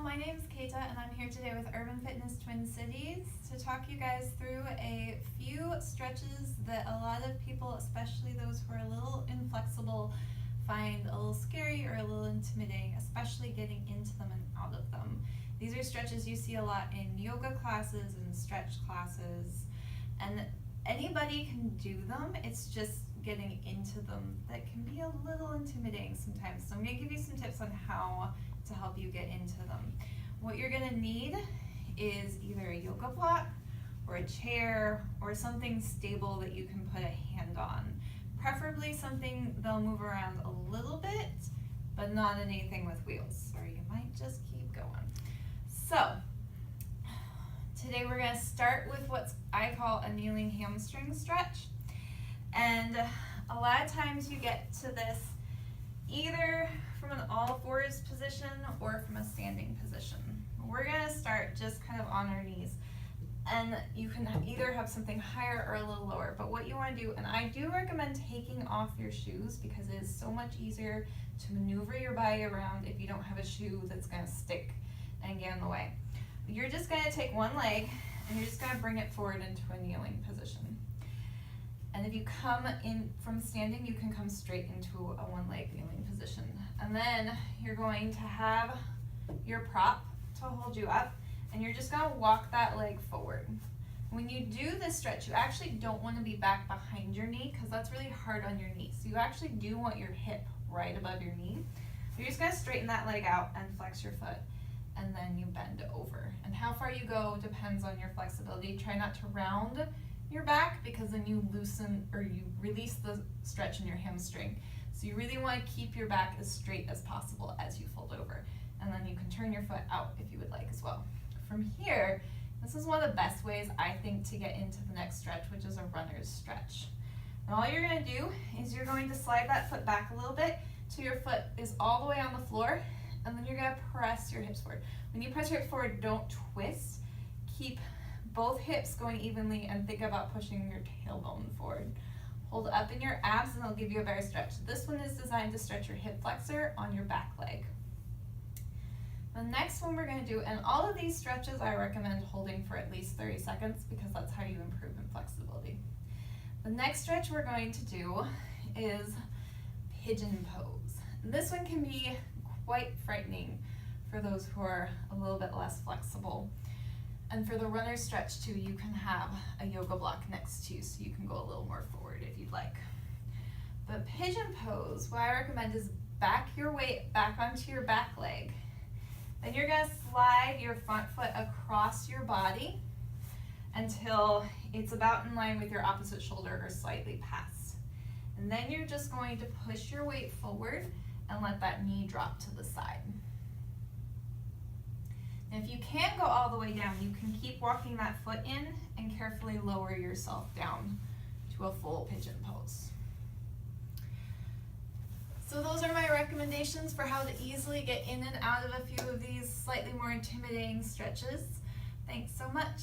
my name is Keita and I'm here today with Urban Fitness Twin Cities to talk you guys through a few stretches that a lot of people, especially those who are a little inflexible, find a little scary or a little intimidating, especially getting into them and out of them. These are stretches you see a lot in yoga classes and stretch classes, and anybody can do them. It's just getting into them that can be a little intimidating sometimes. So I'm going to give you some tips on how to help you get into them. What you're going to need is either a yoga block or a chair or something stable that you can put a hand on. Preferably something they'll move around a little bit, but not anything with wheels, or you might just keep going. So today we're going to start with what I call a kneeling hamstring stretch. And a lot of times you get to this either from an all fours position or from a standing position. We're going to start just kind of on our knees. And you can either have something higher or a little lower. But what you want to do, and I do recommend taking off your shoes because it is so much easier to maneuver your body around if you don't have a shoe that's going to stick and get in the way. You're just going to take one leg and you're just going to bring it forward into a kneeling position. And if you come in from standing, you can come straight into a one-leg kneeling position. And then you're going to have your prop to hold you up, and you're just gonna walk that leg forward. When you do this stretch, you actually don't want to be back behind your knee because that's really hard on your knee. So you actually do want your hip right above your knee. You're just gonna straighten that leg out and flex your foot, and then you bend over. And how far you go depends on your flexibility. Try not to round your back because then you loosen or you release the stretch in your hamstring. So you really want to keep your back as straight as possible as you fold over. And then you can turn your foot out if you would like as well. From here, this is one of the best ways I think to get into the next stretch, which is a runner's stretch. And all you're going to do is you're going to slide that foot back a little bit till your foot is all the way on the floor, and then you're going to press your hips forward. When you press your hips forward, don't twist. Keep both hips going evenly and think about pushing your tailbone forward. Hold up in your abs and it'll give you a better stretch. This one is designed to stretch your hip flexor on your back leg. The next one we're going to do, and all of these stretches I recommend holding for at least 30 seconds because that's how you improve in flexibility. The next stretch we're going to do is pigeon pose. This one can be quite frightening for those who are a little bit less flexible. And for the runner stretch too, you can have a yoga block next to you so you can go a little more forward if you'd like. The pigeon pose, what I recommend is back your weight back onto your back leg. Then you're going to slide your front foot across your body until it's about in line with your opposite shoulder or slightly past. And then you're just going to push your weight forward and let that knee drop to the side. And if you can't go all the way down, you can keep walking that foot in and carefully lower yourself down to a full pigeon pose. So those are my recommendations for how to easily get in and out of a few of these slightly more intimidating stretches. Thanks so much.